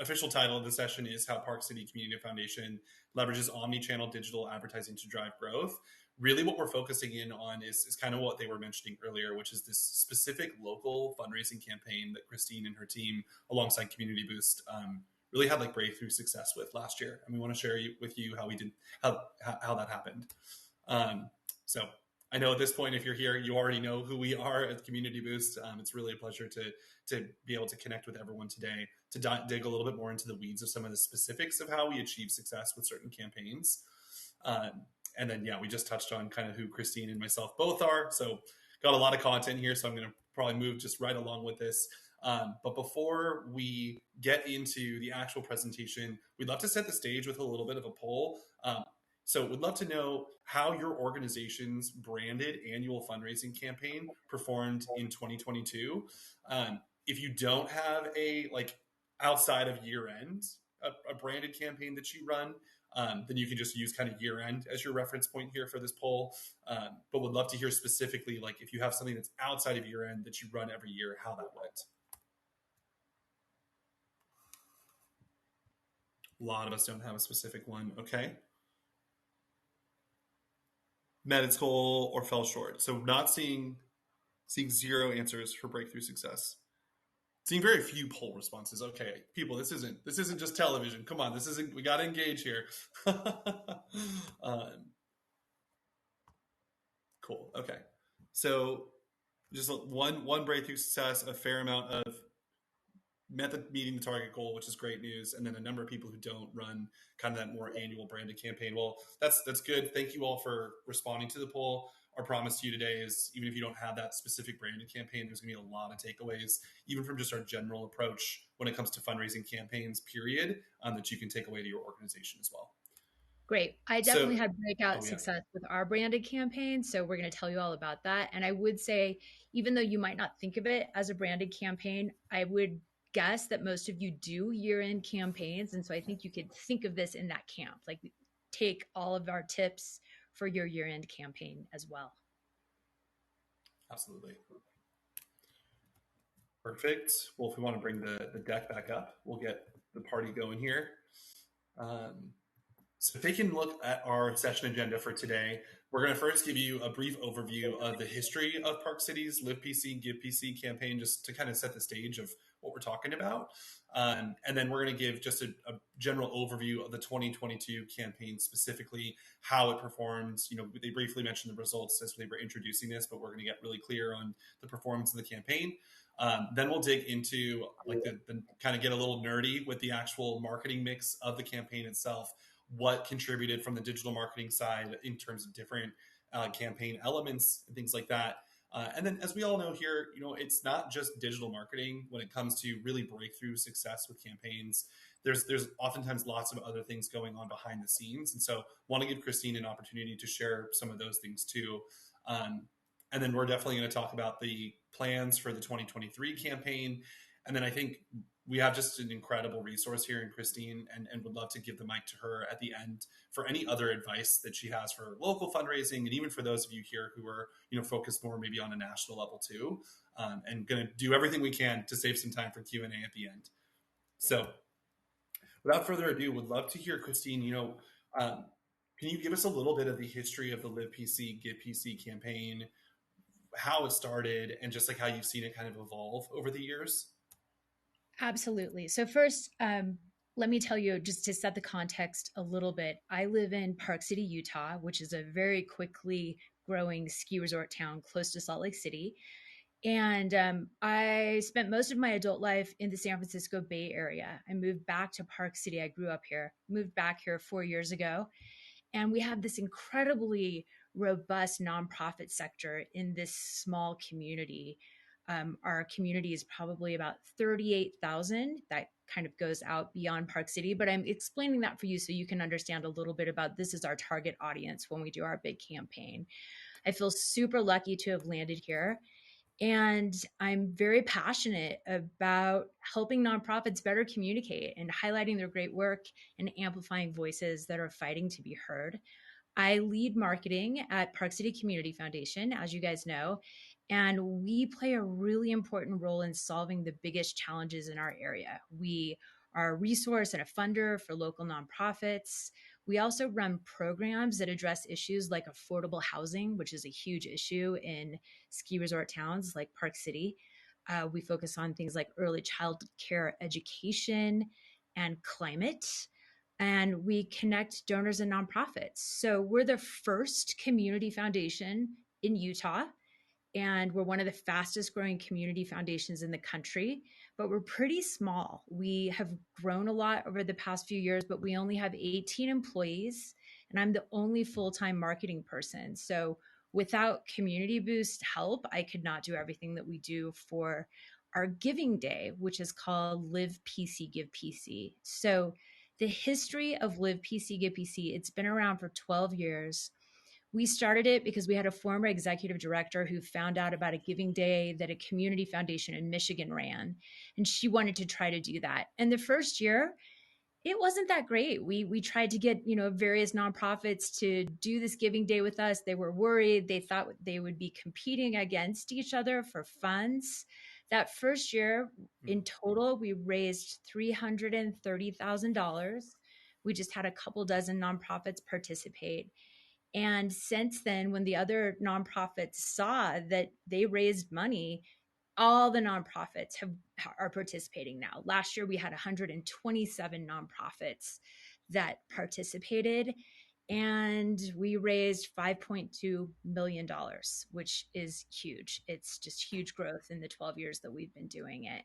official title of the session is How Park City Community Foundation Leverages Omni-Channel Digital Advertising to Drive Growth. Really what we're focusing in on is kind of what they were mentioning earlier, which is this specific local fundraising campaign that Christine and her team, alongside Community Boost, really had like breakthrough success with last year. And we want to share with you how we did, how that happened. So I know at this point, if you're here, you already know who we are at Community Boost. It's really a pleasure to be able to connect with everyone today, to dig a little bit more into the weeds of some of the specifics of how we achieve success with certain campaigns. And then, yeah, we just touched on kind of who Christine and myself both are. So got a lot of content here, so I'm going to probably move just right along with this. But before we get into the actual presentation, we'd love to set the stage with a little bit of a poll. So we'd love to know how your organization's branded annual fundraising campaign performed in 2022. If you don't have a, like, outside of year end, a branded campaign that you run, then you can just use kind of year end as your reference point here for this poll. But would love to hear specifically, like, if you have something that's outside of year end that you run every year, how that went. A lot of us don't have a specific one. Okay. Met its goal or fell short. So not seeing zero answers for breakthrough success. Seeing very few poll responses. Okay, people, this isn't just television. Come on, we got to engage here. Cool. Okay, so just one breakthrough success, a fair amount of meeting the target goal, which is great news, and then a number of people who don't run kind of that more annual branded campaign. Well, that's good. Thank you all for responding to the poll. Our promise to you today is, even if you don't have that specific branded campaign, there's going to be a lot of takeaways, even from just our general approach when it comes to fundraising campaigns, period, that you can take away to your organization as well. Great. I definitely had breakout success with our branded campaign, so we're going to tell you all about that. And I would say, even though you might not think of it as a branded campaign, I would guess that most of you do year-end campaigns. And so I think you could think of this in that camp, like take all of our tips for your year-end campaign as well. Absolutely. Perfect. Well, if we want to bring the deck back up, we'll get the party going here. So taking a look at our session agenda for today, we're going to first give you a brief overview of the history of Park City's Live PC, Give PC campaign, just to kind of set the stage of what we're talking about. And then we're going to give just a general overview of the 2022 campaign, specifically how it performed. You know, they briefly mentioned the results as they were introducing this, but we're going to get really clear on the performance of the campaign. Then we'll dig into like the kind of get a little nerdy with the actual marketing mix of the campaign itself, what contributed from the digital marketing side in terms of different campaign elements and things like that. And then, as we all know here, you know, it's not just digital marketing when it comes to really breakthrough success with campaigns. There's oftentimes lots of other things going on behind the scenes. And so want to give Christine an opportunity to share some of those things too. And then we're definitely going to talk about the plans for the 2023 campaign. And then I think we have just an incredible resource here in Christine, and would love to give the mic to her at the end for any other advice that she has for local fundraising, and even for those of you here who are, you know, focused more maybe on a national level too, and going to do everything we can to save some time for Q&A at the end. So without further ado, would love to hear, Christine, you know, can you give us a little bit of the history of the Live PC, Give PC campaign, how it started, and just like how you've seen it kind of evolve over the years? Absolutely. So first, let me tell you, just to set the context a little bit, I live in Park City, Utah, which is a very quickly growing ski resort town close to Salt Lake City. And I spent most of my adult life in the San Francisco Bay Area. I moved back to Park City. I grew up here, moved back here 4 years ago. And we have this incredibly robust nonprofit sector in this small community. Our community is probably about 38,000. That kind of goes out beyond Park City, but I'm explaining that for you so you can understand a little bit about this is our target audience when we do our big campaign. I feel super lucky to have landed here. And I'm very passionate about helping nonprofits better communicate and highlighting their great work and amplifying voices that are fighting to be heard. I lead marketing at Park City Community Foundation, as you guys know, and we play a really important role in solving the biggest challenges in our area. We are a resource and a funder for local nonprofits. We also run programs that address issues like affordable housing, which is a huge issue in ski resort towns like Park City. We focus on things like early child care education and climate. And we connect donors and nonprofits. So we're the first community foundation in Utah, and we're one of the fastest growing community foundations in the country, but we're pretty small. We have grown a lot over the past few years, but we only have 18 employees, and I'm the only full-time marketing person. So without Community Boost help, I could not do everything that we do for our giving day, which is called Live PC Give PC. So the history of Live PC Give PC, it's been around for 12 years. We started it because we had a former executive director who found out about a giving day that a community foundation in Michigan ran, and she wanted to try to do that. And the first year, it wasn't that great. We tried to get, various nonprofits to do this giving day with us. They were worried. They thought they would be competing against each other for funds. That first year, in total, we raised $330,000. We just had a couple dozen nonprofits participate. And since then, when the other nonprofits saw that they raised money, all the nonprofits are participating now. Last year, we had 127 nonprofits that participated, and we raised $5.2 million, which is huge. It's just huge growth in the 12 years that we've been doing it.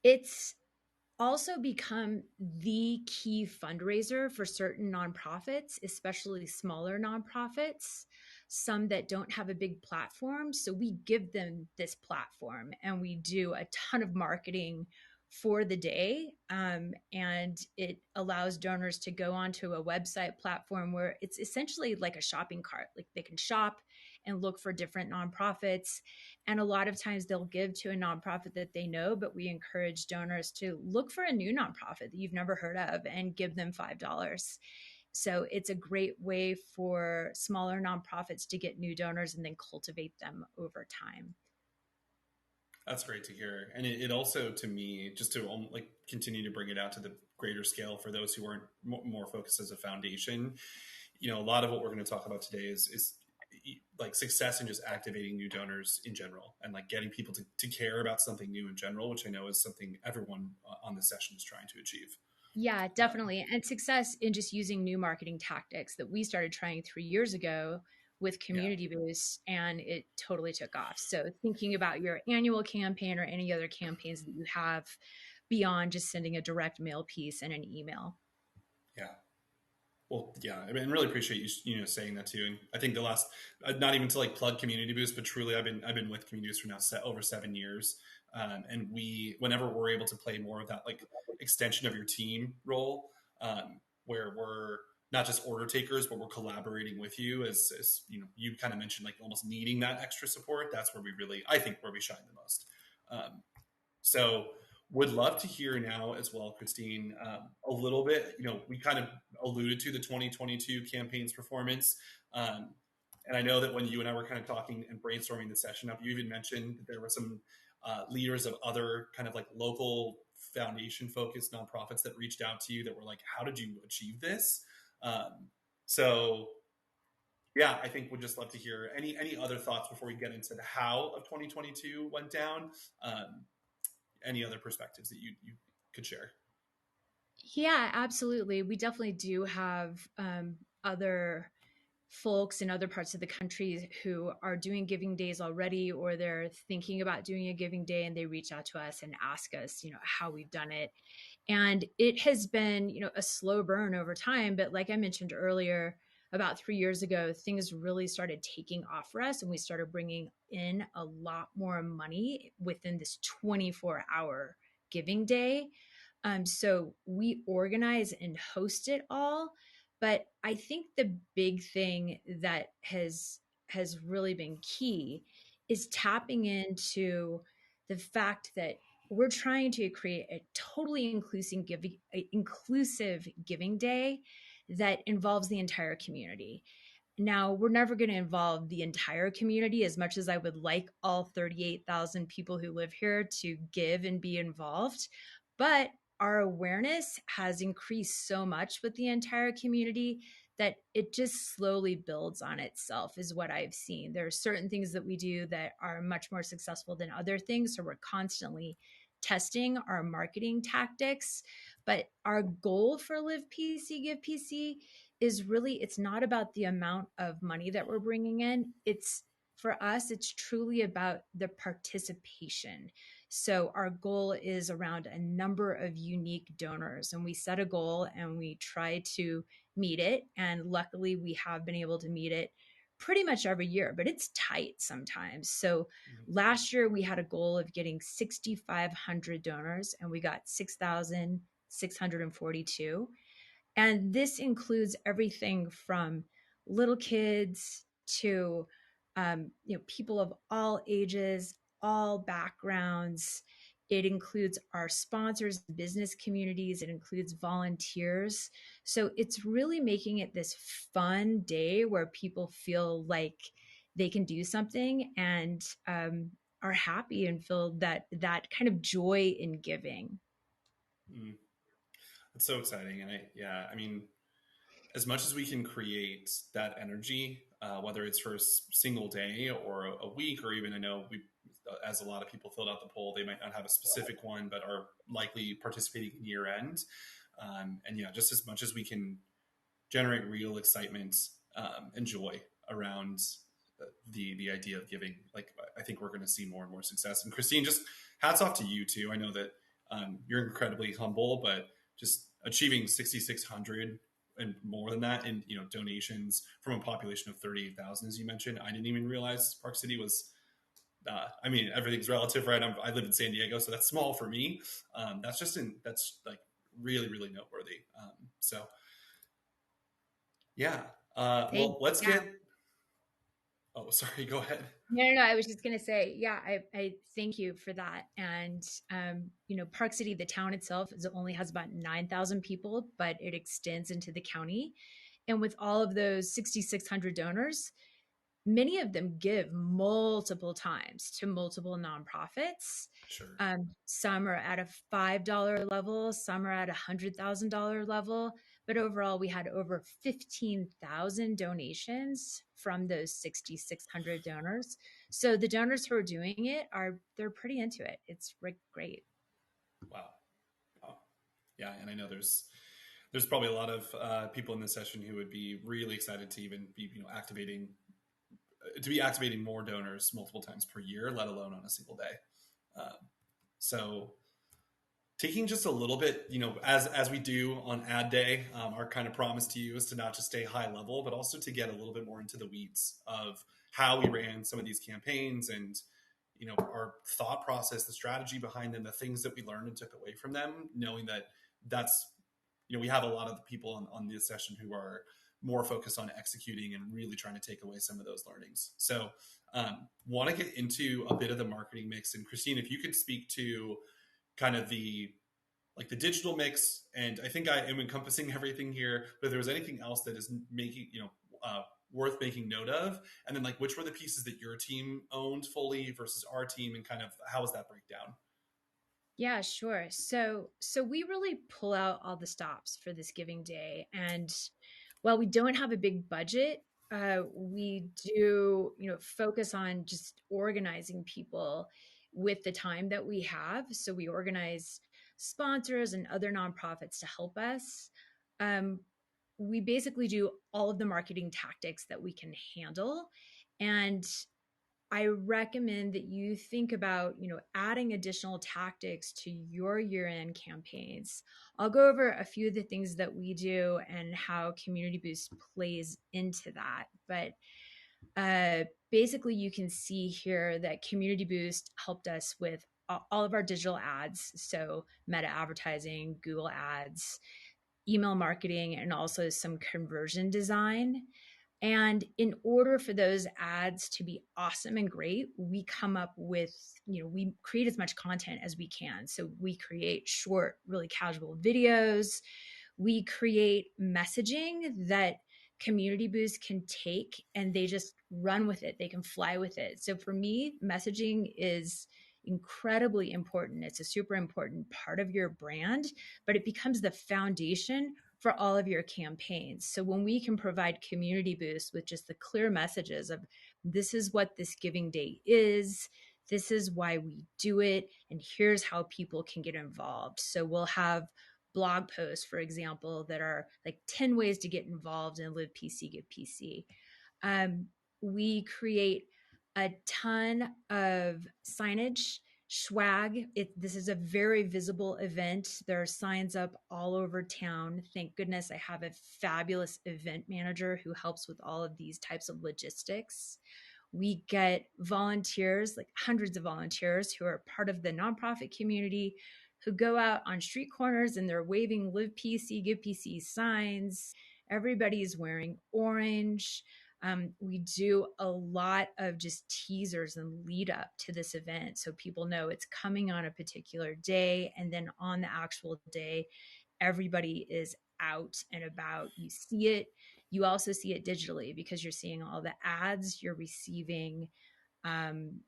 It's also become the key fundraiser for certain nonprofits, especially smaller nonprofits, some that don't have a big platform. So we give them this platform and we do a ton of marketing for the day. And it allows donors to go onto a website platform where it's essentially like a shopping cart. Like they can shop and look for different nonprofits. And a lot of times they'll give to a nonprofit that they know, but we encourage donors to look for a new nonprofit that you've never heard of and give them $5. So it's a great way for smaller nonprofits to get new donors and then cultivate them over time. That's great to hear. And it also, to me, just to like continue to bring it out to the greater scale for those who aren't more focused as a foundation, a lot of what we're going to talk about today is like success in just activating new donors in general and like getting people to care about something new in general, which I know is something everyone on this session is trying to achieve. Yeah, definitely. And success in just using new marketing tactics that we started trying 3 years ago with Yeah. Community Boost, and it totally took off. So thinking about your annual campaign or any other campaigns that you have beyond just sending a direct mail piece and an email. Yeah. Well, yeah, I mean, really appreciate you, saying that too. And I think the last, not even to like plug Community Boost, but truly, I've been with Community Boost for now over 7 years, and whenever we're able to play more of that like extension of your team role, where we're not just order takers, but we're collaborating with you, as you kind of mentioned, like almost needing that extra support. That's where we really, I think, where we shine the most. So would love to hear now as well, Christine, a little bit. We kind of alluded to the 2022 campaign's performance. And I know that when you and I were kind of talking and brainstorming the session up, you even mentioned that there were some leaders of other kind of like local foundation focused nonprofits that reached out to you that were like, how did you achieve this? So yeah, I think we'd just love to hear any other thoughts before we get into the how of 2022 went down. Any other perspectives that you could share? Yeah, absolutely. We definitely do have other folks in other parts of the country who are doing giving days already, or they're thinking about doing a giving day, and they reach out to us and ask us, how we've done it. And it has been, a slow burn over time. But like I mentioned earlier, about 3 years ago, things really started taking off for us, and we started bringing in a lot more money within this 24-hour giving day. So we organize and host it all. But I think the big thing that has really been key is tapping into the fact that we're trying to create a totally inclusive giving day that involves the entire community. Now, we're never going to involve the entire community as much as I would like all 38,000 people who live here to give and be involved. But our awareness has increased so much with the entire community that it just slowly builds on itself, is what I've seen. There are certain things that we do that are much more successful than other things. So we're constantly testing our marketing tactics. But our goal for Live PC, Give PC is really, it's not about the amount of money that we're bringing in. It's, for us, it's truly about the participation. So our goal is around a number of unique donors, and we set a goal and we try to meet it. And luckily, we have been able to meet it pretty much every year, but it's tight sometimes. So last year we had a goal of getting 6,500 donors, and we got 6,642. And this includes everything from little kids to people of all ages, all backgrounds. It includes our sponsors, business communities. It includes volunteers. So it's really making it this fun day where people feel like they can do something and are happy and feel that kind of joy in giving. Mm, it's so exciting, and yeah, I mean, as much as we can create that energy, whether it's for a single day or a week, or even I know we, as a lot of people filled out the poll, they might not have a specific one, but are likely participating in year end. And yeah, just as much as we can generate real excitement and joy around the idea of giving, like I think we're going to see more and more success. And Christine, just hats off to you too. I know that you're incredibly humble, but just achieving 6,600 and more than that in donations from a population of 38,000, as you mentioned. I didn't even realize Park City was. I mean, everything's relative, right? I live in San Diego, so that's small for me. That's like really, really noteworthy. So yeah. Thank Well, let's Yeah. get. Oh, sorry. Go ahead. No. I was just going to say, yeah, I thank you for that. And, Park City, the town itself, only has about 9,000 people, but it extends into the county. And with all of those 6,600 donors, many of them give multiple times to multiple nonprofits. Sure. Some are at a $5 level, some are at $100,000 level, but overall, we had over 15,000 donations from those 6,600 donors. So the donors who are doing it they're pretty into it. It's great. Wow. Wow. Yeah, and I know there's probably a lot of people in this session who would be really excited to even be activating more donors multiple times per year, let alone on a single day. Um, so taking just a little bit, as we do on ad day, our kind of promise to you is to not just stay high level, but also to get a little bit more into the weeds of how we ran some of these campaigns and our thought process, the strategy behind them, the things that we learned and took away from them, knowing that that's we have a lot of the people on this session who are more focused on executing and really trying to take away some of those learnings. So want to get into a bit of the marketing mix. And Christine, if you could speak to kind of the digital mix, and I think I am encompassing everything here, but if there was anything else that is making, worth making note of, and then like which were the pieces that your team owned fully versus our team, and kind of how was that breakdown? Yeah, sure. So we really pull out all the stops for this giving day, and while we don't have a big budget, we do, focus on just organizing people with the time that we have. So we organize sponsors and other nonprofits to help us. Um, we basically do all of the marketing tactics that we can handle, and I recommend that you think about, adding additional tactics to your year-end campaigns. I'll go over a few of the things that we do and how Community Boost plays into that. But basically, you can see here that Community Boost helped us with all of our digital ads. So Meta advertising, Google ads, email marketing, and also some conversion design. And in order for those ads to be awesome and great, we come up with, we create as much content as we can. So we create short, really casual videos. We create messaging that community boosts can take and they just run with it. They can fly with it. So for me, messaging is incredibly important. It's a super important part of your brand, but it becomes the foundation for all of your campaigns. So when we can provide community boosts with just the clear messages of this is what this giving day is, this is why we do it, and here's how people can get involved. So we'll have blog posts, for example, that are like 10 ways to get involved in Live PC, Give PC. We create a ton of signage, swag. This is a very visible event. There are signs up all over town. Thank goodness I have a fabulous event manager who helps with all of these types of logistics. We get volunteers, like hundreds of volunteers who are part of the nonprofit community, who go out on street corners and they're waving Live PC, Give PC signs. Everybody's wearing orange. We do a lot of just teasers and lead up to this event so people know it's coming on a particular day. And then on the actual day, everybody is out and about. You see it. You also see it digitally because you're seeing all the ads. Um,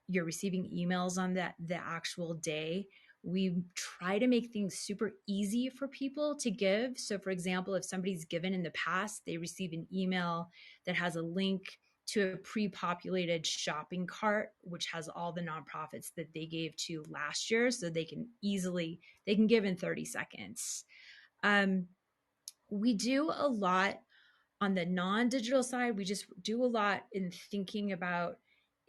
you're receiving emails on the actual day. We try to make things super easy for people to give. So for example, if somebody's given in the past, they receive an email that has a link to a pre-populated shopping cart, which has all the nonprofits that they gave to last year. So they can give in 30 seconds. Um, we do a lot on the non-digital side. We just do a lot in thinking about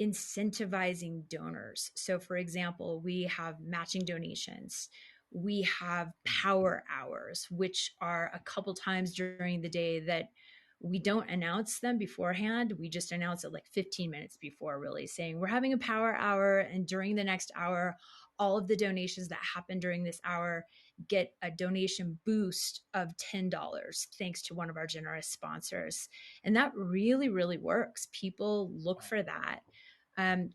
incentivizing donors. So for example, we have matching donations. We have power hours, which are a couple times during the day that we don't announce them beforehand. We just announce it like 15 minutes before, really saying we're having a power hour, and during the next hour, all of the donations that happen during this hour get a donation boost of $10 thanks to one of our generous sponsors. And that really, really works. People look for that.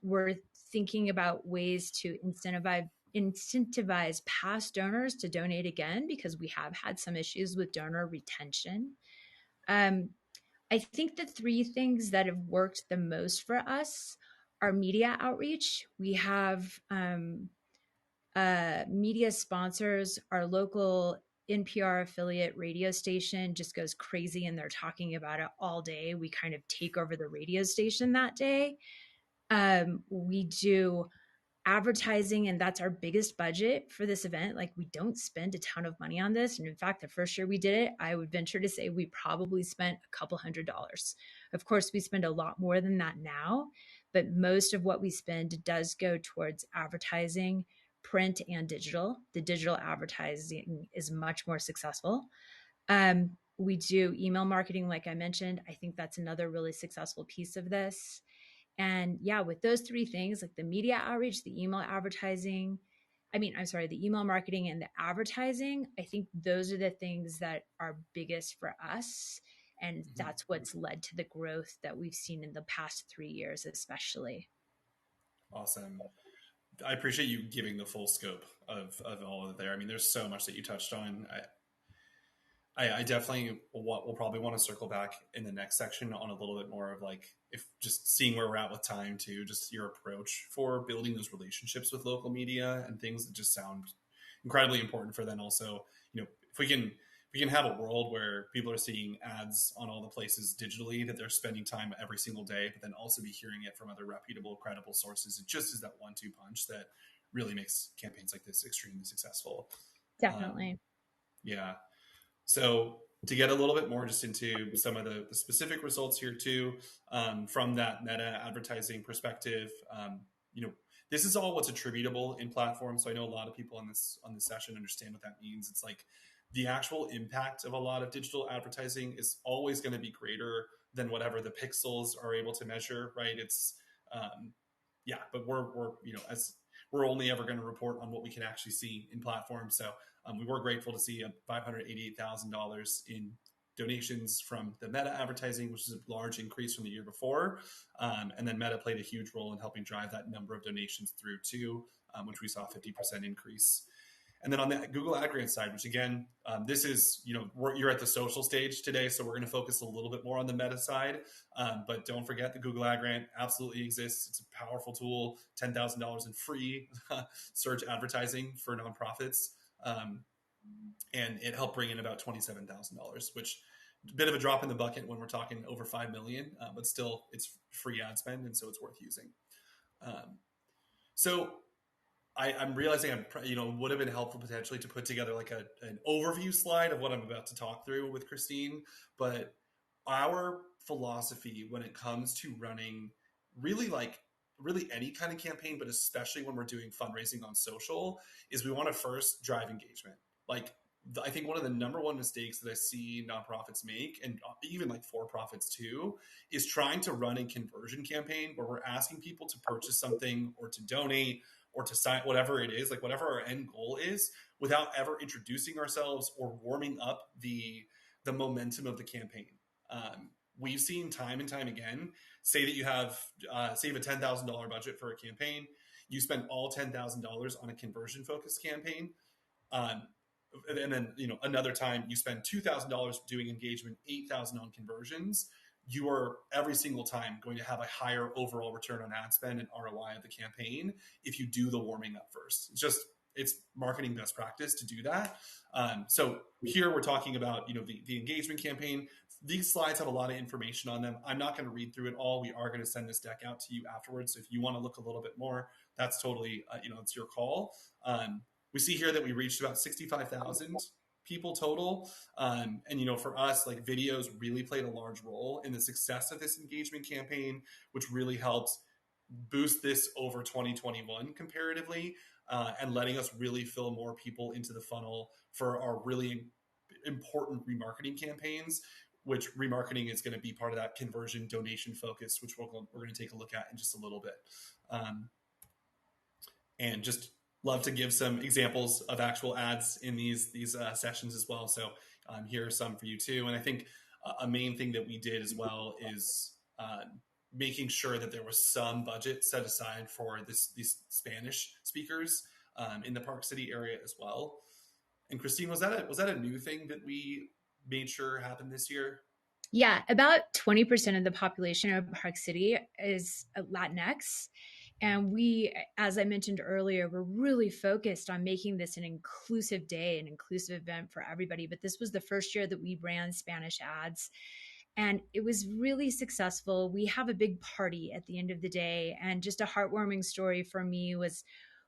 We're thinking about ways to incentivize past donors to donate again because we have had some issues with donor retention. I think the three things that have worked the most for us are media outreach. We have media sponsors. Our local NPR affiliate radio station just goes crazy and they're talking about it all day. We kind of take over the radio station that day. We do advertising, and that's our biggest budget for this event. Like, we don't spend a ton of money on this, and in fact, the first year we did it, I would venture to say we probably spent a couple $100s. Of course, we spend a lot more than that now, but most of what we spend does go towards advertising, print and digital. The digital advertising is much more successful. We do email marketing, like I mentioned. I think that's another really successful piece of this. And yeah, with those three things, like the media outreach, the email advertising, the email marketing and the advertising, I think those are the things that are biggest for us. And that's what's led to the growth that we've seen in the past 3 years, especially. Awesome. I appreciate you giving the full scope of all of it there. I mean, there's so much that you touched on. I definitely will probably want to circle back in the next section on a little bit more of like, if just seeing where we're at with time too, just your approach for building those relationships with local media and things that just sound incredibly important for then also, if we can have a world where people are seeing ads on all the places digitally that they're spending time every single day, but then also be hearing it from other reputable, credible sources. It just is that 1-2 punch that really makes campaigns like this extremely successful. Definitely. Yeah. So to get a little bit more just into some of the specific results here too, from that meta advertising perspective, this is all what's attributable in platforms. So I know a lot of people on this session understand what that means. It's like the actual impact of a lot of digital advertising is always going to be greater than whatever the pixels are able to measure, right? It's but as we're only ever going to report on what we can actually see in platforms. So we were grateful to see $588,000 in donations from the Meta advertising, which is a large increase from the year before. And then Meta played a huge role in helping drive that number of donations through too, which we saw a 50% increase. And then on the Google Ad Grant side, which again, this is, you're at the social stage today, so we're going to focus a little bit more on the meta side. But don't forget the Google Ad Grant absolutely exists. It's a powerful tool, $10,000 in free search advertising for nonprofits. And it helped bring in about $27,000, which a bit of a drop in the bucket when we're talking over 5 million, but still it's free ad spend. And so it's worth using. So I'm realizing would have been helpful potentially to put together like an overview slide of what I'm about to talk through with Christine. But our philosophy when it comes to running really any kind of campaign, but especially when we're doing fundraising on social, is we want to first drive engagement. Like I think one of the number one mistakes that I see nonprofits make, and even like for-profits too, is trying to run a conversion campaign where we're asking people to purchase something or to donate or to sign whatever it is, like whatever our end goal is, without ever introducing ourselves or warming up the momentum of the campaign. We've seen time and time again, say that you have save a $10,000 budget for a campaign, you spend all $10,000 on a conversion focused campaign, and then another time you spend $2,000 doing engagement, $8,000 on conversions. You are every single time going to have a higher overall return on ad spend and ROI of the campaign if you do the warming up first. It's marketing best practice to do that. So here we're talking about the engagement campaign. These slides have a lot of information on them. I'm not going to read through it all. We are going to send this deck out to you afterwards. So if you want to look a little bit more, that's totally it's your call. We see here that we reached about 65,000 people total. And for us, like videos really played a large role in the success of this engagement campaign, which really helped boost this over 2021 comparatively, and letting us really fill more people into the funnel for our really important remarketing campaigns, which remarketing is going to be part of that conversion donation focus, which we're going to take a look at in just a little bit. And just love to give some examples of actual ads in these sessions as well. So here are some for you too. And I think a main thing that we did as well is making sure that there was some budget set aside for these Spanish speakers in the Park City area as well. And Christine, was that a new thing that we made sure happened this year? Yeah, about 20% of the population of Park City is Latinx. And we, as I mentioned earlier, we're really focused on making this an inclusive day, an inclusive event for everybody. But this was the first year that we ran Spanish ads. And it was really successful. We have a big party at the end of the day. And just a heartwarming story for me was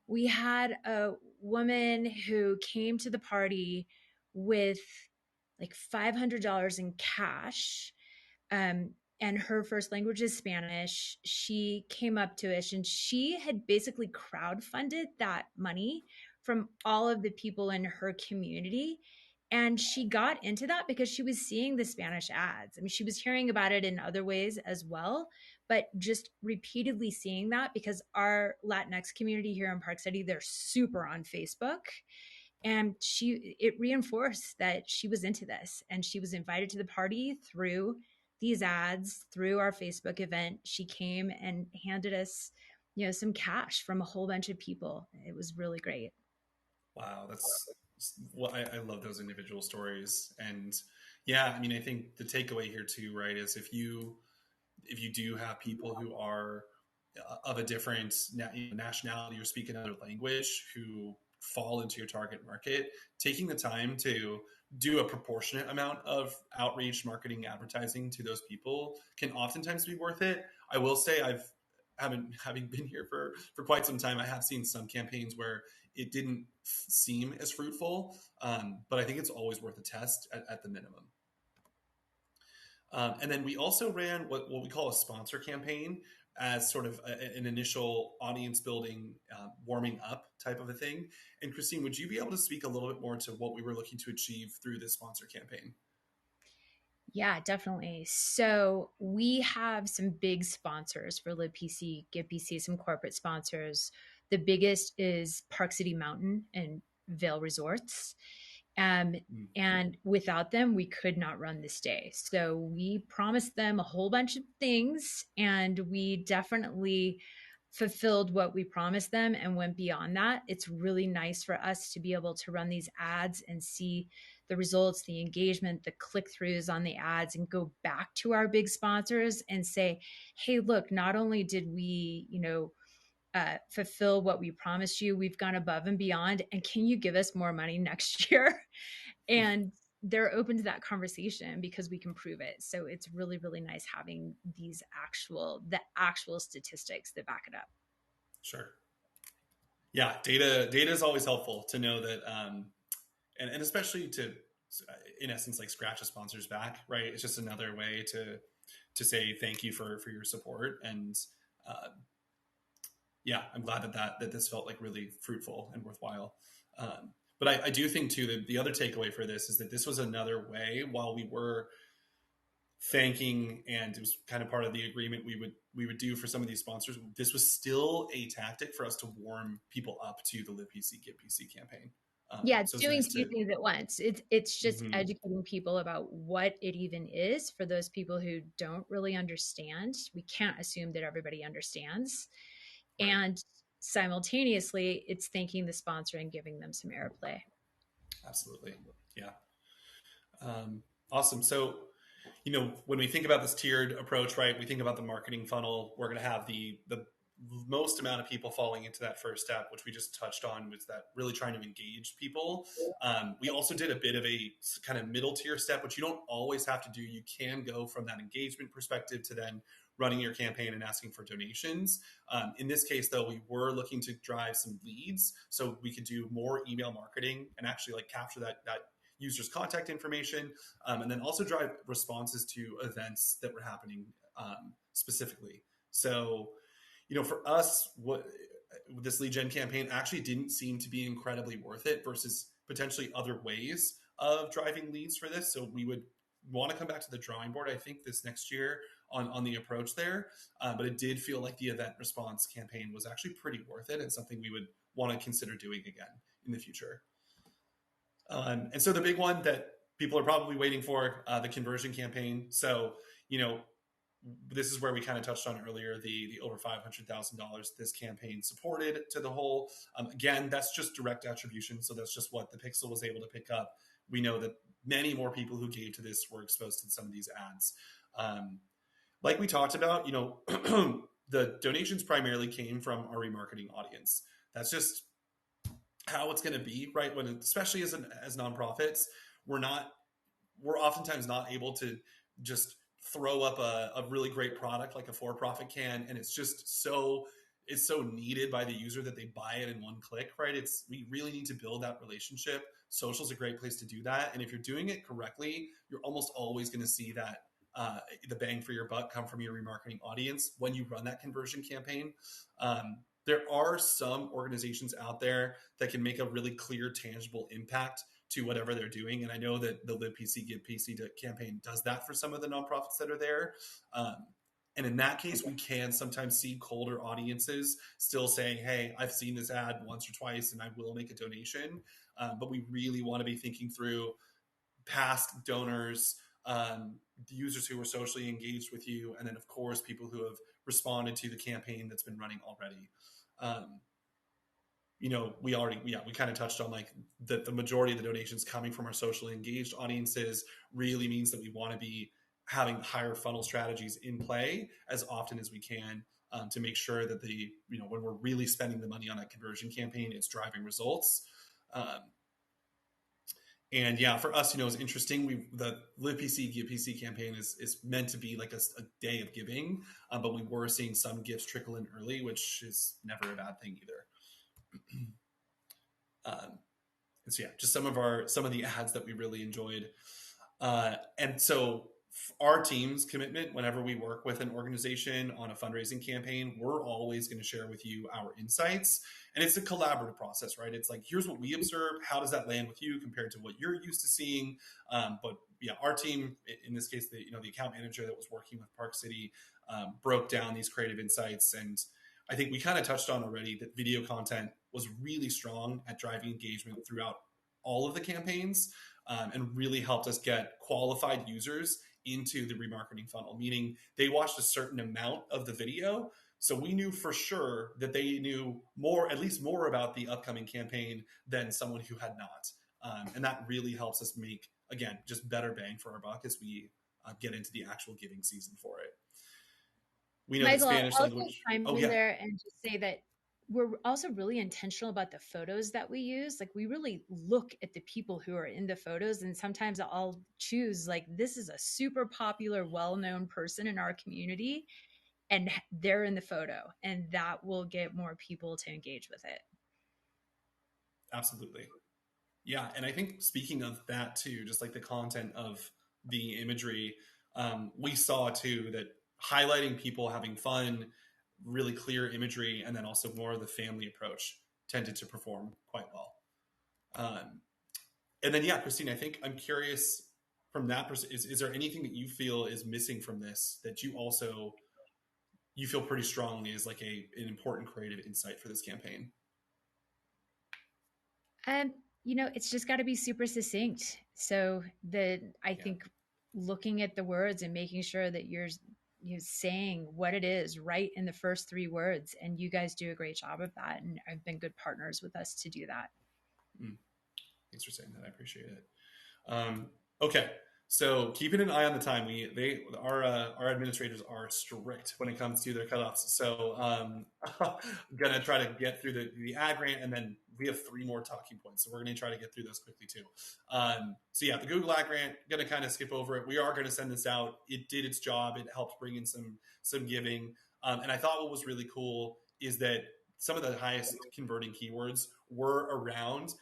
we had a woman who came to the party with like $500 in cash. And her first language is Spanish. She came up to us and she had basically crowdfunded that money from all of the people in her community. And she got into that because she was seeing the Spanish ads. I mean, she was hearing about it in other ways as well, but just repeatedly seeing that because our Latinx community here in Park City, they're super on Facebook. And it reinforced that she was into this and she was invited to the party through these ads, through our Facebook event. She came and handed us some cash from a whole bunch of people. It was really great. Wow, that's well, I love those individual stories. And yeah, I mean, I think the takeaway here too, right, is if you do have people who are of a different nationality or speak another language who fall into your target market, taking the time to do a proportionate amount of outreach, marketing, advertising to those people can oftentimes be worth it. I will say having been here for quite some time, I have seen some campaigns where it didn't seem as fruitful, but I think it's always worth a test at the minimum. And then we also ran what we call a sponsor campaign as sort of an initial audience building, warming up type of a thing. And Christine, would you be able to speak a little bit more to what we were looking to achieve through this sponsor campaign? Yeah, definitely. So we have some big sponsors for LibPC, GivePC, some corporate sponsors. The biggest is Park City Mountain and Vail Resorts. And without them, we could not run this day. So we promised them a whole bunch of things, and we definitely fulfilled what we promised them and went beyond that. It's really nice for us to be able to run these ads and see the results, the engagement, the click-throughs on the ads, and go back to our big sponsors and say, hey, look, not only did we, fulfill what we promised you, we've gone above and beyond, and can you give us more money next year? And they're open to that conversation because we can prove it. So it's really, really nice having the actual statistics that back it up. Sure. Yeah, data is always helpful to know that, and especially to, in essence, like scratch a sponsor's back, right? It's just another way to say thank you for your support. And uh, yeah, I'm glad that this felt like really fruitful and worthwhile. But I do think too that the other takeaway for this is that this was another way, while we were thanking, and it was kind of part of the agreement we would do for some of these sponsors, this was still a tactic for us to warm people up to the Live PC Give PC campaign. Yeah, it's So it's doing nice two to. things at once. It's just Mhm. educating people about what it even is for those people who don't really understand. We can't assume that everybody understands. Right. And simultaneously, it's thanking the sponsor and giving them some airplay. Absolutely. Yeah. Awesome. So, when we think about this tiered approach, right, we think about the marketing funnel. We're going to have the most amount of people falling into that first step, which we just touched on, was that really trying to engage people. We also did a bit of a kind of middle tier step, which you don't always have to do. You can go from that engagement perspective to then running your campaign and asking for donations. In this case, though, we were looking to drive some leads, so we could do more email marketing and actually like capture that user's contact information, and then also drive responses to events that were happening specifically. So, for us, what this lead gen campaign actually didn't seem to be incredibly worth it versus potentially other ways of driving leads for this. So we would want to come back to the drawing board, I think, this next year on the approach there. But it did feel like the event response campaign was actually pretty worth it and something we would want to consider doing again in the future. And so the big one that people are probably waiting for, the conversion campaign. So, you know, this is where we kind of touched on earlier, the over $500,000 this campaign supported to the whole. Again, that's just direct attribution. So that's just what the Pixel was able to pick up. We know that many more people who gave to this were exposed to some of these ads. Like we talked about, the donations primarily came from our remarketing audience. That's just how it's going to be, right? When, especially as nonprofits, we're not we're oftentimes not able to just throw up a really great product like a for-profit can, and it's so needed by the user that they buy it in one click, right? We really need to build that relationship. Social's a great place to do that, and if you're doing it correctly, you're almost always going to see that the bang for your buck come from your remarketing audience when you run that conversion campaign. There are some organizations out there that can make a really clear, tangible impact to whatever they're doing. And I know that the Live PC Give PC campaign does that for some of the nonprofits that are there. Um, and in that case, we can sometimes see colder audiences still saying, hey, I've seen this ad once or twice and I will make a donation. But we really want to be thinking through past donors, the users who were socially engaged with you, and then, of course, people who have responded to the campaign that's been running already. Um, we kind of touched on like the majority of the donations coming from our socially engaged audiences really means that we want to be having higher funnel strategies in play as often as we can, to make sure that when we're really spending the money on a conversion campaign, it's driving results. Um, and yeah, for us, it's interesting. The Live PC Give PC campaign is meant to be like a day of giving, but we were seeing some gifts trickle in early, which is never a bad thing either. Um, and so yeah, just some of the ads that we really enjoyed. And so our team's commitment, whenever we work with an organization on a fundraising campaign, we're always going to share with you our insights. And it's a collaborative process, right? It's like, here's what we observe. How does that land with you compared to what you're used to seeing? But yeah, our team, in this case, the account manager that was working with Park City, broke down these creative insights. And I think we kind of touched on already that video content was really strong at driving engagement throughout all of the campaigns, and really helped us get qualified users into the remarketing funnel, meaning they watched a certain amount of the video, So we knew for sure that they knew more, at least more about the upcoming campaign than someone who had not. And that really helps us make, again, just better bang for our buck as we get into the actual giving season for it. We know that Michael, I'll Spanish also language. chime Oh in yeah, there and just say that we're also really intentional about the photos that we use. Like we really look at the people who are in the photos, and sometimes I'll choose like this is a super popular, well-known person in our community, and they're in the photo, and that will get more people to engage with it. absolutely. Yeah, and I think speaking of that too, just like the content of the imagery, we saw too that highlighting people having fun, really clear imagery, and then also more of the family approach tended to perform quite well. Um, and then, yeah, Christine, I think I'm curious from that person, is there anything that you feel is missing from this that you also you feel pretty strongly is like an important creative insight for this campaign? And it's just got to be super succinct. So that I Yeah. think looking at the words and making sure that you're saying what it is right in the first three words, and you guys do a great job of that, and have been good partners with us to do that. Mm, thanks for saying that. I appreciate it. Okay, so keeping an eye on the time. Our administrators are strict when it comes to their cutoffs. So I'm gonna try to get through the ad grant, and then we have three more talking points. So we're gonna try to get through those quickly too. So yeah, the Google ad grant. Gonna kind of skip over it. We are gonna send this out. It did its job. It helped bring in some giving. And I thought what was really cool is that some of the highest converting keywords were around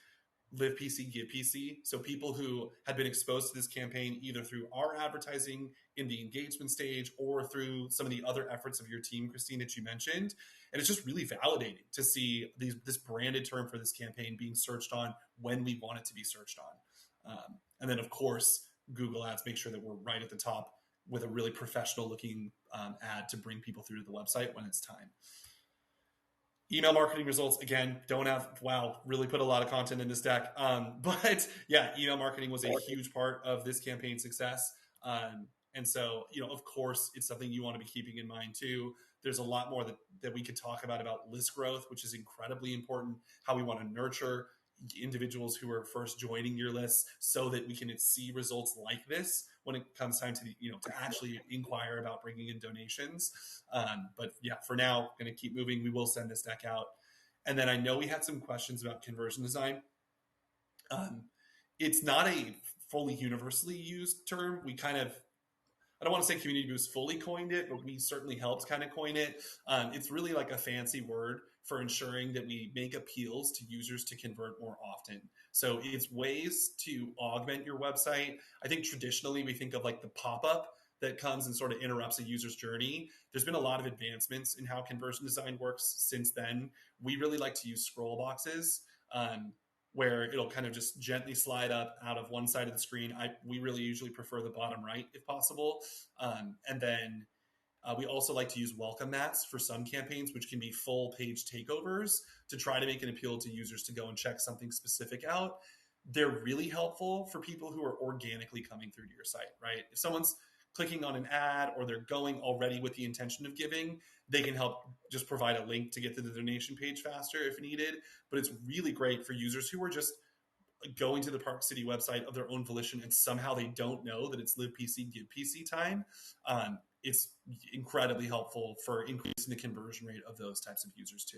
Live PC, Give PC. So people who had been exposed to this campaign either through our advertising in the engagement stage or through some of the other efforts of your team, Christine, that you mentioned. And it's just really validating to see this branded term for this campaign being searched on when we want it to be searched on. And then, of course, Google Ads make sure that we're right at the top with a really professional looking ad to bring people through to the website when it's time. Email marketing results, again, don't have, wow, really put a lot of content in this deck. But yeah, email marketing was a huge part of this campaign success. And so, of course, it's something you want to be keeping in mind too. There's a lot more that we could talk about list growth, which is incredibly important, how we want to nurture individuals who are first joining your list so that we can see results like this when it comes time to to actually inquire about bringing in donations. But yeah, for now, going to keep moving. We will send this deck out. And then I know we had some questions about conversion design. um, it's not a fully universally used term. We kind of, I don't want to say Community Boost fully coined it, but we certainly helped kind of coin it. It's really like a fancy word for ensuring that we make appeals to users to convert more often. So it's ways to augment your website. I think traditionally we think of like the pop-up that comes and sort of interrupts a user's journey. There's been a lot of advancements in how conversion design works since then. We really like to use scroll boxes. Where it'll kind of just gently slide up out of one side of the screen. We really usually prefer the bottom right if possible. And then we also like to use welcome mats for some campaigns, which can be full page takeovers to try to make an appeal to users to go and check something specific out. They're really helpful for people who are organically coming through to your site, right? If someone's clicking on an ad or they're going already with the intention of giving, they can help just provide a link to get to the donation page faster if needed. But it's really great for users who are just going to the Park City website of their own volition and somehow they don't know that it's Live PC, Give PC time. It's incredibly helpful for increasing the conversion rate of those types of users too.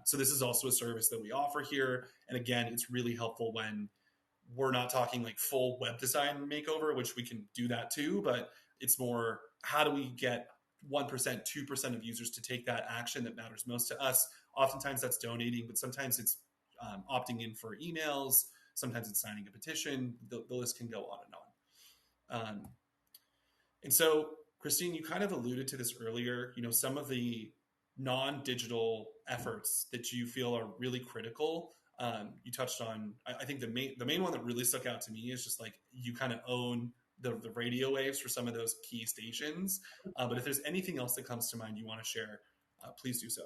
So this is also a service that we offer here. And again, it's really helpful when we're not talking like full web design makeover, which we can do that too, but it's more how do we get 1%, 2% of users to take that action that matters most to us. Oftentimes that's donating, but sometimes it's opting in for emails. Sometimes it's signing a petition. The list can go on and on. And so, Christine, you kind of alluded to this earlier. Some of the non-digital efforts that you feel are really critical. You touched on. I think the main one that really stuck out to me is just like you kind of own the radio waves for some of those key stations. But if there's anything else that comes to mind you want to share, please do so.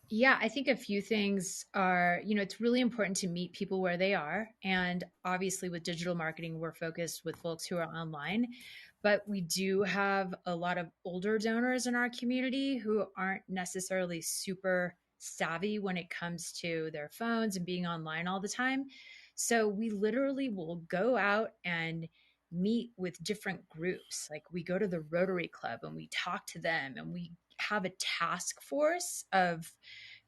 Yeah, I think a few things are, it's really important to meet people where they are. And obviously, with digital marketing, we're focused with folks who are online. but we do have a lot of older donors in our community who aren't necessarily super savvy when it comes to their phones and being online all the time. So we literally will go out and meet with different groups. Like we go to the Rotary Club and we talk to them, and we have a task force of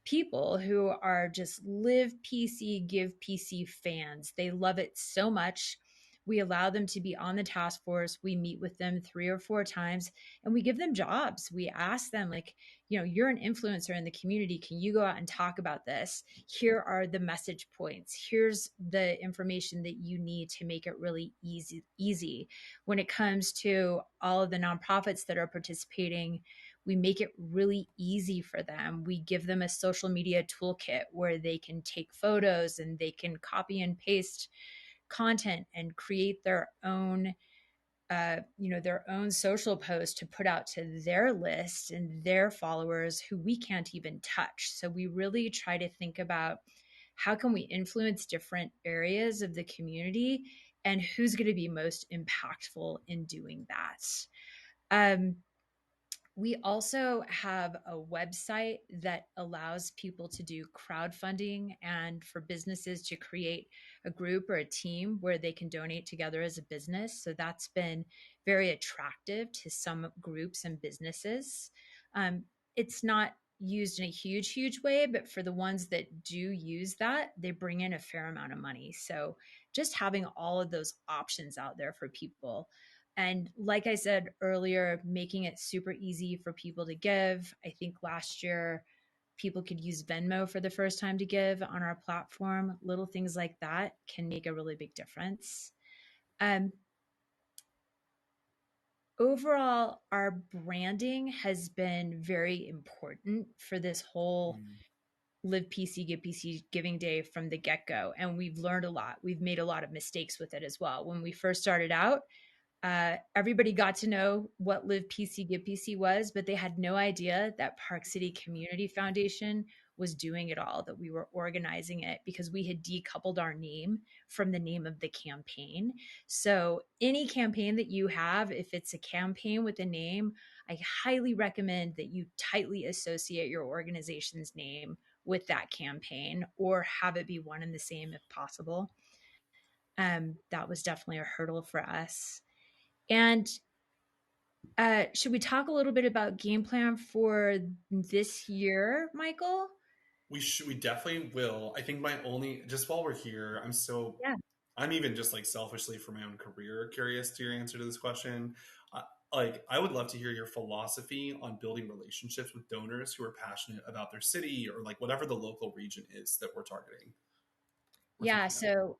people who are just live PC, give PC fans. They love it so much. We allow them to be on the task force. We meet with them 3 or 4 times and we give them jobs. We ask them, like, you're an influencer in the community. Can you go out and talk about this? Here are the message points. Here's the information that you need to make it really easy. When it comes to all of the nonprofits that are participating, we make it really easy for them. We give them a social media toolkit where they can take photos and they can copy and paste content and create their own social post to put out to their list and their followers who we can't even touch. So we really try to think about how can we influence different areas of the community and who's going to be most impactful in doing that. Um, we also have a website that allows people to do crowdfunding and for businesses to create a group or a team where they can donate together as a business. So that's been very attractive to some groups and businesses. It's not used in a huge way, but for the ones that do use that, they bring in a fair amount of money. So just having all of those options out there for people. And like I said earlier, making it super easy for people to give. I think last year people could use Venmo for the first time to give on our platform. Little things like that can make a really big difference. Um, Overall, our branding has been very important for this whole Mm. Live PC, Give PC Giving Day from the get go. And we've learned a lot. We've made a lot of mistakes with it as well. When we first started out, everybody got to know what Live PC Give PC was, but they had no idea that Park City Community Foundation was doing it all, that we were organizing it because we had decoupled our name from the name of the campaign. So, any campaign that you have, if it's a campaign with a name, I highly recommend that you tightly associate your organization's name with that campaign or have it be one and the same if possible. That was definitely a hurdle for us. And should we talk a little bit about game plan for this year, Michael? We definitely will. I think my only, just while we're here, Yeah. I'm even just like selfishly for my own career curious to your answer to this question. Like, I would love to hear your philosophy on building relationships with donors who are passionate about their city or like whatever the local region is that we're targeting. We're Yeah. thinking of.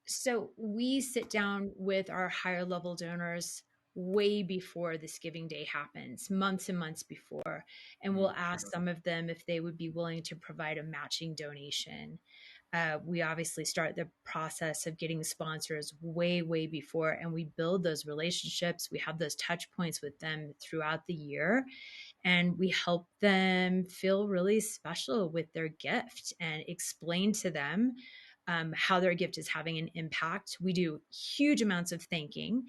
So we sit down with our higher level donors way before this giving day happens, months and months before, and we'll Mm. ask some of them if they would be willing to provide a matching donation. We obviously start the process of getting sponsors way before, and we build those relationships. We have those touch points with them throughout the year, and we help them feel really special with their gift and explain to them how their gift is having an impact. We do huge amounts of thanking.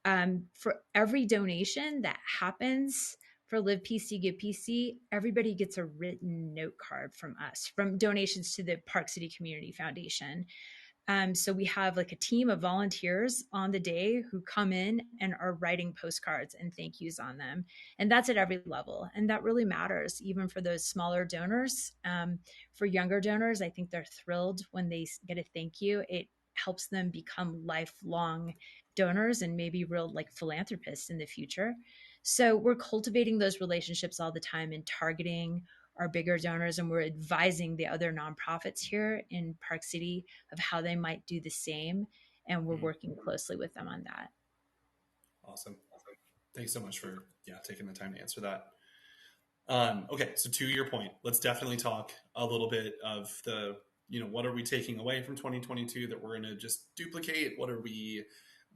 For every donation that happens for Live PC, Give PC, everybody gets a written note card from us from donations to the Park City Community Foundation. So we have like a team of volunteers on the day who come in and are writing postcards and thank yous on them. And that's at every level. And that really matters, even for those smaller donors. For younger donors, I think they're thrilled when they get a thank you. It helps them become lifelong donors and maybe real like philanthropists in the future. So we're cultivating those relationships all the time and targeting our bigger donors, and we're advising the other nonprofits here in Park City of how they might do the same. And we're Mm. working closely with them on that. Awesome. Thanks so much for taking the time to answer that. Okay, so to your point, let's definitely talk a little bit of the what are we taking away from 2022 that we're going to just duplicate? What are we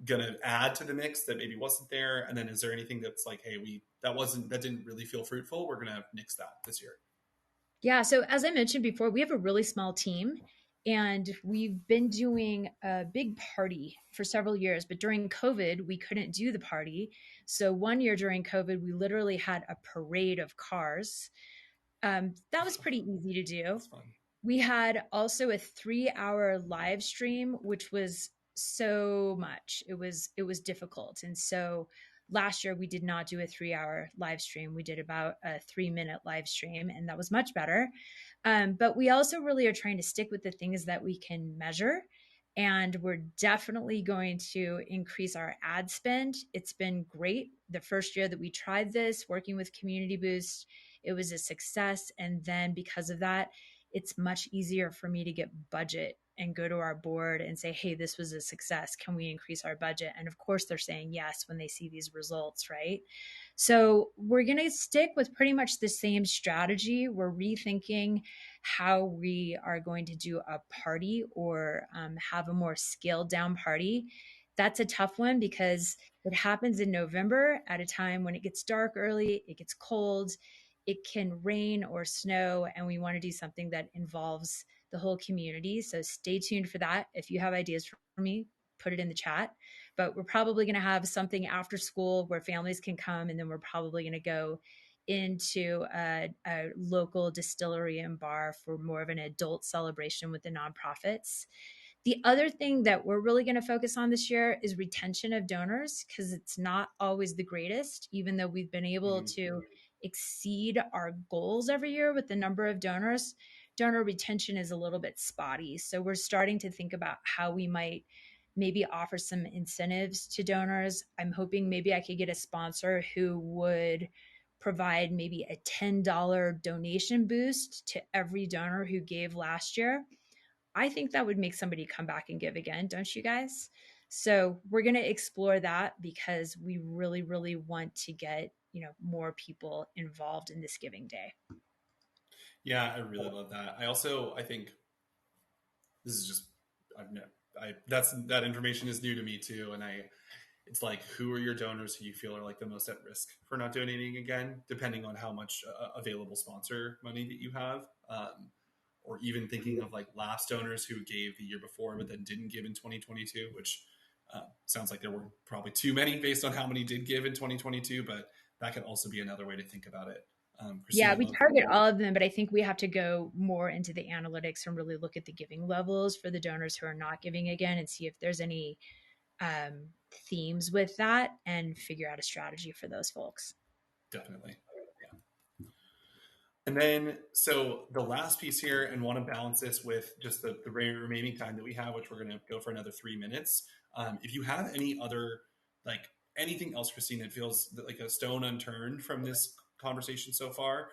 going to add to the mix that maybe wasn't there? And then is there anything that's like, hey, that didn't really feel fruitful? We're going to nix that this year. Yeah. So as I mentioned before, we have a really small team. And we've been doing a big party for several years, but during COVID, we couldn't do the party. So one year during COVID, we literally had a parade of cars. That was pretty easy to do. That's fun. We had also a 3 hour live stream, which was so much. It was difficult. And so last year we did not do a 3 hour live stream. We did about a 3 minute live stream, and that was much better. But we also really are trying to stick with the things that we can measure. And we're definitely going to increase our ad spend. It's been great. The first year that we tried this, working with Community Boost, it was a success. And then because of that, it's much easier for me to get budget and go to our board and say, hey, this was a success. Can we increase our budget? And of course, they're saying yes when they see these results, right? So we're going to stick with pretty much the same strategy. We're rethinking how we are going to do a party or have a more scaled down party. That's a tough one because it happens in November at a time when it gets dark early, it gets cold, it can rain or snow, and we want to do something that involves the whole community. So stay tuned for that. If you have ideas for me, put it in the chat. But we're probably going to have something after school where families can come, and then we're probably going to go into a local distillery and bar for more of an adult celebration with the nonprofits. The other thing that we're really going to focus on this year is retention of donors, because it's not always the greatest, even though we've been able Mhm. to exceed our goals every year with the number of donors. Donor retention is a little bit spotty. So we're starting to think about how we might maybe offer some incentives to donors. I'm hoping maybe I could get a sponsor who would provide maybe a $10 donation boost to every donor who gave last year. I think that would make somebody come back and give again, don't you guys? So we're going to explore that because we really, really want to get, more people involved in this giving day. Yeah, I really love that. I think this is just I've no, I that's that information is new to me too, and it's like who are your donors who you feel are like the most at risk for not donating again, depending on how much available sponsor money that you have, or even thinking of like lapsed donors who gave the year before but then didn't give in 2022, which sounds like there were probably too many based on how many did give in 2022, but that could also be another way to think about it. Yeah, Christina, we love. target all of them, but I think we have to go more into the analytics and really look at the giving levels for the donors who are not giving again and see if there's any um, themes with that and figure out a strategy for those folks. Definitely. Yeah. And then, so the last piece here, and want to balance this with just the remaining time that we have, which we're going to go for another 3 minutes. If you have any other, like anything else, Christine, that feels like a stone unturned from this conversation so far,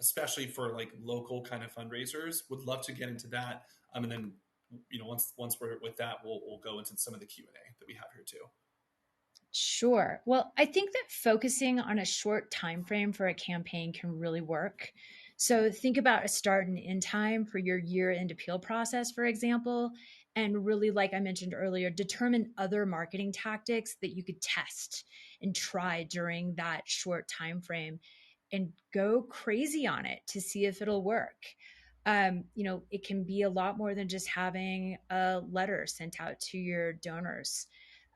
especially for like local kind of fundraisers, would love to get into that. And then, once we're with that, we'll go into some of the Q&A that we have here too. Sure. Well, I think that focusing on a short time frame for a campaign can really work. So think about a start and end time for your year-end appeal process, for example, and really, like I mentioned earlier, determine other marketing tactics that you could test and try during that short time frame and go crazy on it to see if it'll work. It can be a lot more than just having a letter sent out to your donors.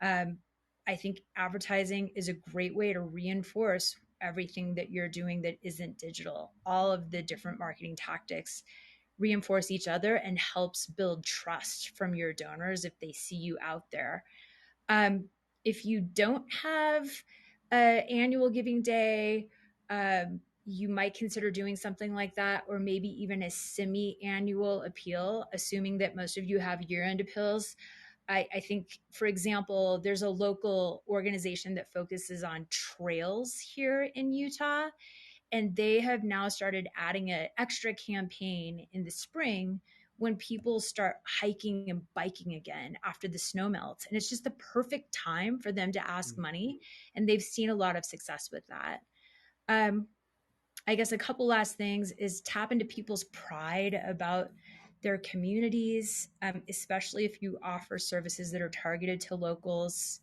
Um, I think advertising is a great way to reinforce everything that you're doing that isn't digital. All of the different marketing tactics reinforce each other and helps build trust from your donors if they see you out there. Um, if you don't have an annual giving day, you might consider doing something like that, or maybe even a semi annual appeal, assuming that most of you have year end appeals. I think, for example, there's a local organization that focuses on trails here in Utah, and they have now started adding an extra campaign in the spring when people start hiking and biking again after the snow melts. And it's just the perfect time for them to ask money. And they've seen a lot of success with that. Um, I guess a couple last things is tap into people's pride about their communities, especially if you offer services that are targeted to locals.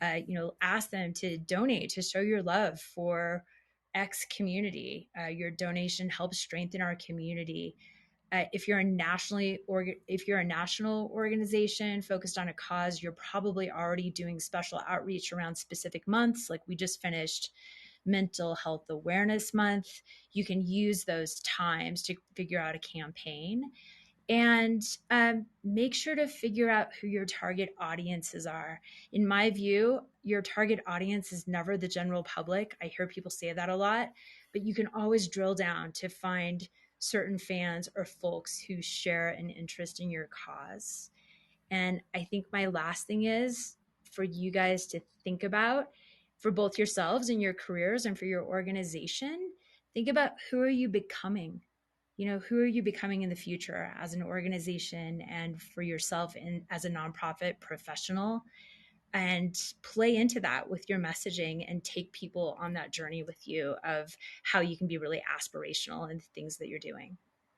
Ask them to donate to show your love for X community. Your donation helps strengthen our community. If you're a national organization focused on a cause, you're probably already doing special outreach around specific months. Like we just finished Mental Health Awareness Month. You can use those times to figure out a campaign, and make sure to figure out who your target audiences are. In my view, your target audience is never the general public. I hear people say that a lot, but you can always drill down to find certain fans or folks who share an interest in your cause. And I think my last thing is for you guys to think about, for both yourselves and your careers and for your organization, think about who are you becoming? Who are you becoming in the future as an organization and for yourself and as a nonprofit professional? And play into that with your messaging and take people on that journey with you of how you can be really aspirational in the things that you're doing.